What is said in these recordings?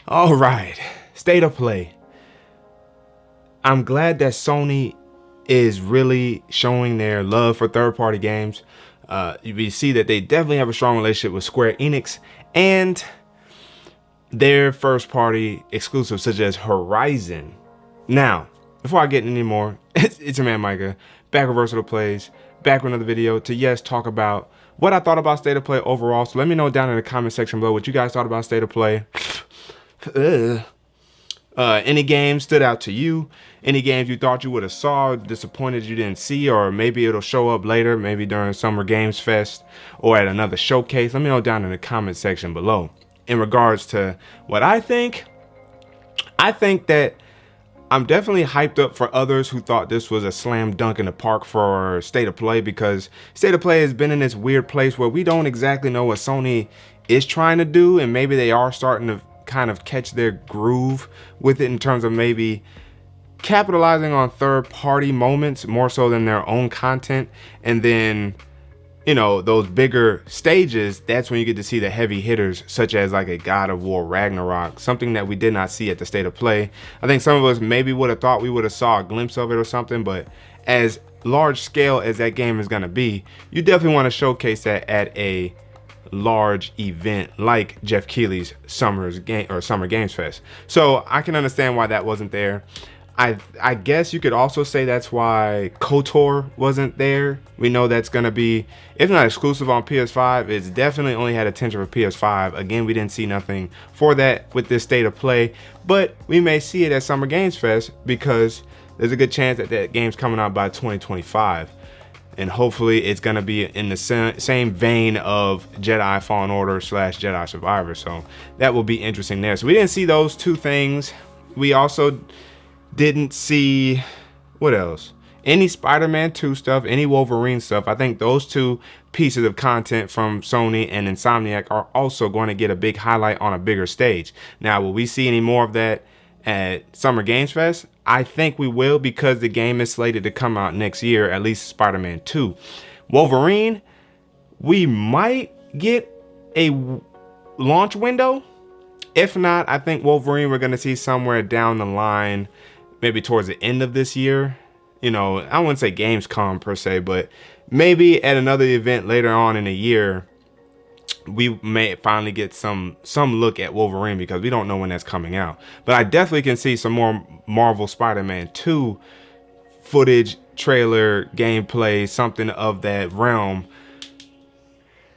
All right, state of play. I'm glad that Sony is really showing their love for third-party games. You see that they definitely have a strong relationship with Square Enix and their first-party exclusives such as Horizon. Now, before I get any more, it's your man Micah, back with Versatile Plays, back with another video to talk about what I thought about State of Play overall. So let me know down in the comment section below what you guys thought about State of Play. Any games stood out to you? Any games you thought you would have saw, disappointed you didn't see, or maybe it'll show up later, maybe during Summer Games Fest or at another showcase? Let me know down in the comment section below. In regards to what I think that I'm definitely hyped up for others who thought this was a slam dunk in the park for State of Play, because State of Play has been in this weird place where we don't exactly know what Sony is trying to do, and maybe they are starting to kind of catch their groove with it in terms of maybe capitalizing on third-party moments more so than their own content. And then, you know, those bigger stages, that's when you get to see the heavy hitters, such as like a God of War Ragnarok, something that we did not see at the State of Play. I think some of us maybe would have thought we would have saw a glimpse of it or something, but as large scale as that game is going to be, you definitely want to showcase that at a large event like Jeff Keighley's Summer Games Fest. So I can understand why that wasn't there. I guess you could also say that's why KOTOR wasn't there. We know that's going to be, if not exclusive on PS5, it's definitely only had attention for PS5. Again, we didn't see nothing for that with this State of Play, but we may see it at Summer Games Fest because there's a good chance that that game's coming out by 2025. And hopefully it's going to be in the same vein of Jedi Fallen Order / Jedi Survivor. So that will be interesting there. So we didn't see those two things. We also didn't see, what else? Any Spider-Man 2 stuff, any Wolverine stuff. I think those two pieces of content from Sony and Insomniac are also going to get a big highlight on a bigger stage. Now, will we see any more of that at Summer Games Fest? I think we will, because the game is slated to come out next year, at least Spider-Man 2. Wolverine, we might get a launch window. If not, I think Wolverine we're going to see somewhere down the line, maybe towards the end of this year. You know, I wouldn't say Gamescom per se, but maybe at another event later on in the year, we may finally get some look at Wolverine, because we don't know when that's coming out. But I definitely can see some more Marvel Spider-Man 2 footage, trailer, gameplay, something of that realm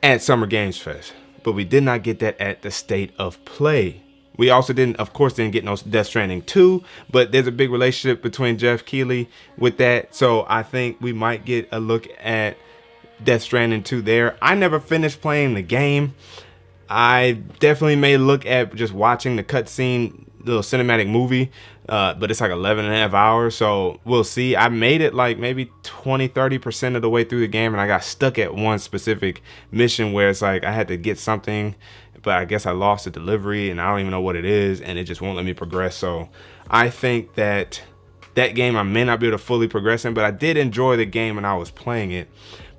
at Summer Games Fest. But we did not get that at the State of Play. We also of course didn't get no Death Stranding 2, but there's a big relationship between Jeff Keighley with that. So I think we might get a look at Death Stranding 2 there. I never finished playing the game. I definitely may look at just watching the cutscene, little cinematic movie, but it's like 11.5 hours, so we'll see. I made it like maybe 20-30% of the way through the game, and I got stuck at one specific mission where it's like I had to get something, but I guess I lost the delivery and I don't even know what it is, and it just won't let me progress. So I think that game I may not be able to fully progress in, but I did enjoy the game when I was playing it.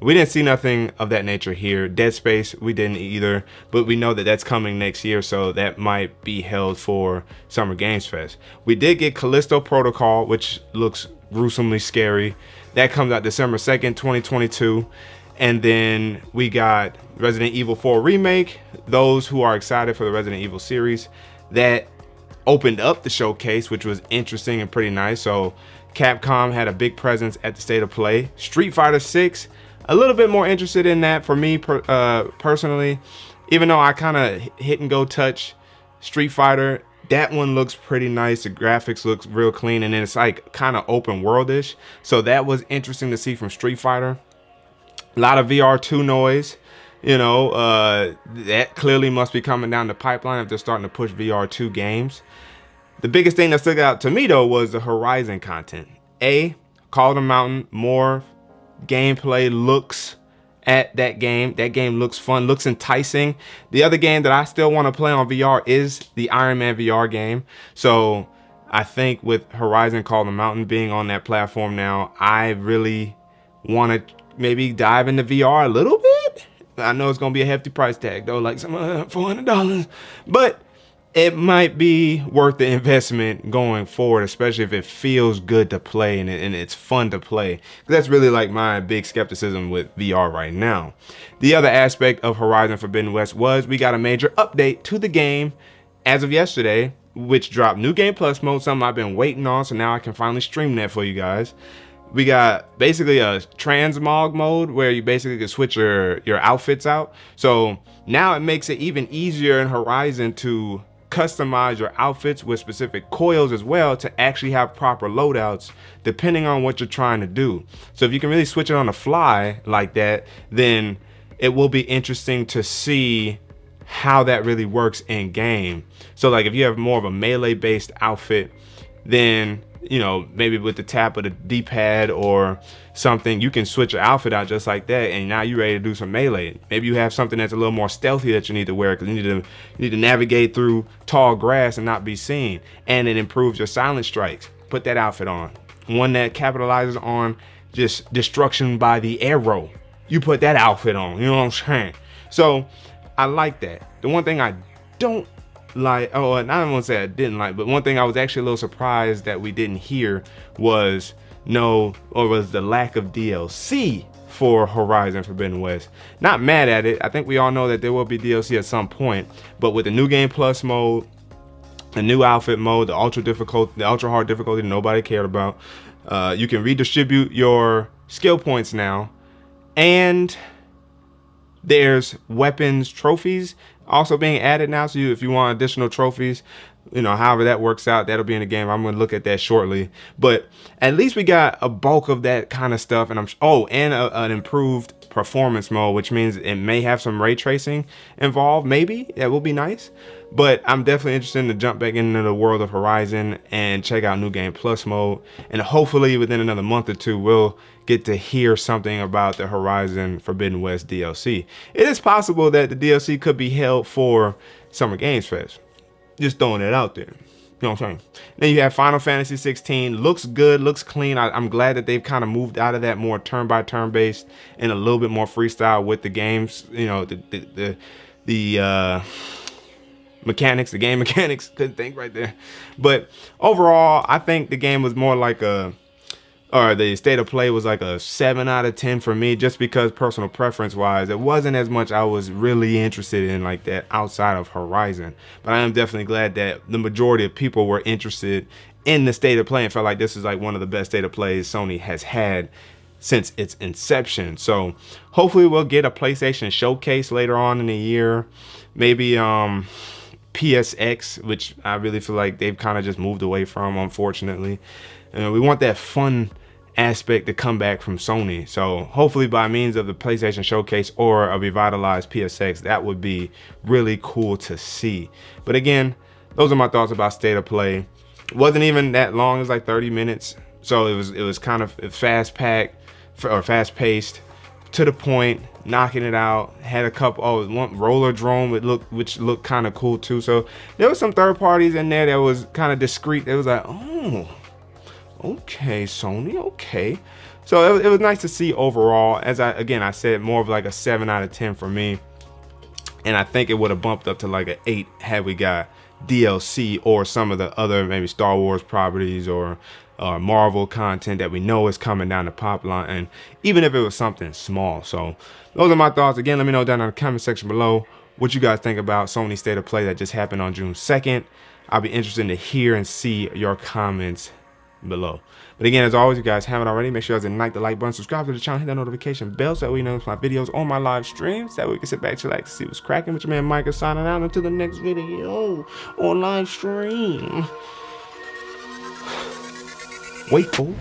We didn't see nothing of that nature here. Dead Space, we didn't either, but we know that that's coming next year, so that might be held for Summer Games Fest. We did get Callisto Protocol, which looks gruesomely scary. That comes out December 2nd, 2022. And then we got Resident Evil 4 Remake. Those who are excited for the Resident Evil series, that opened up the showcase, which was interesting and pretty nice. So Capcom had a big presence at the State of Play. Street Fighter 6, a little bit more interested in that for me personally, even though I kind of hit and go touch Street Fighter. That one looks pretty nice. The graphics looks real clean, and then it's like kind of open worldish. So that was interesting to see from Street Fighter. A lot of VR2 noise. You know, that clearly must be coming down the pipeline if they're starting to push VR2 games. The biggest thing that stuck out to me though was the Horizon content. Call of the Mountain, more gameplay looks at that game. That game looks fun, looks enticing. The other game that I still want to play on VR is the Iron Man VR game. So I think with Horizon Call of the Mountain being on that platform now, I really want to maybe dive into VR a little bit. I know it's going to be a hefty price tag though, like some $400. But it might be worth the investment going forward, especially if it feels good to play and it's fun to play. That's really like my big skepticism with VR right now. The other aspect of Horizon Forbidden West was we got a major update to the game as of yesterday, which dropped New Game Plus mode, something I've been waiting on, so now I can finally stream that for you guys. We got basically a transmog mode where you basically can switch your outfits out. So now it makes it even easier in Horizon to customize your outfits with specific coils as well to actually have proper loadouts depending on what you're trying to do. So if you can really switch it on the fly like that, then it will be interesting to see how that really works in game. So like if you have more of a melee based outfit, then you know, maybe with the tap of the D-pad or something, you can switch your outfit out just like that, and now you're ready to do some melee. Maybe you have something that's a little more stealthy that you need to wear because you need to navigate through tall grass and not be seen, and it improves your silent strikes. Put that outfit on. One that capitalizes on just destruction by the arrow. You put that outfit on, you know what I'm saying? So I like that. The one thing I don't like, oh, and I don't want to say I didn't like, but one thing I was actually a little surprised that we didn't hear was the lack of DLC for Horizon Forbidden West. Not mad at it. I think we all know that there will be DLC at some point, but with the New Game Plus mode, the new outfit mode, the ultra hard difficulty nobody cared about, you can redistribute your skill points now, and there's weapons trophies also being added now. So if you want additional trophies, you know, however that works out, that'll be in the game. I'm going to look at that shortly, but at least we got a bulk of that kind of stuff. And an improved performance mode, which means it may have some ray tracing involved. Maybe that will be nice, but I'm definitely interested to jump back into the world of Horizon and check out New Game Plus mode. And hopefully within another month or two, we'll get to hear something about the Horizon Forbidden West DLC. It is possible that the DLC could be held for Summer Games Fest. Just throwing it out there. You know what I'm saying? Then you have Final Fantasy 16. Looks good, looks clean. I'm glad that they've kind of moved out of that more turn-by-turn based and a little bit more freestyle with the games. You know, the mechanics, the game mechanics. Couldn't think right there. But overall, I think the game was more like the state of play was like a 7 out of 10 for me, just because personal preference wise, it wasn't as much I was really interested in like that outside of Horizon. But I am definitely glad that the majority of people were interested in the state of play and felt like this is like one of the best state of plays Sony has had since its inception. So hopefully we'll get a PlayStation showcase later on in the year. Maybe PSX, which I really feel like they've kind of just moved away from, unfortunately. We want that fun aspect to come back from Sony. So hopefully by means of the PlayStation Showcase or a revitalized PSX, that would be really cool to see. But again, those are my thoughts about State of Play. It wasn't even that long. It was like 30 minutes. So it was kind of fast-packed or fast-paced, to the point, knocking it out. Had a couple, one roller drone which looked kind of cool too. So there was some third parties in there that was kind of discreet. It was like, oh, okay, Sony, okay. So it was nice to see overall. As I said, more of like a 7 out of 10 for me. And I think it would have bumped up to like an 8 had we got DLC or some of the other maybe Star Wars properties or Marvel content that we know is coming down the pipeline, and even if it was something small. So those are my thoughts. Again, let me know down in the comment section below what you guys think about Sony's State of Play that just happened on June 2nd. I'll be interested to hear and see your comments below. But again, as always, you guys haven't already, make sure you guys like the like button, subscribe to the channel, hit that notification bell so that we know my videos on my live streams, that way we can sit back, chillax, see what's cracking. With your man Mike is signing out until the next video on live stream. Wait for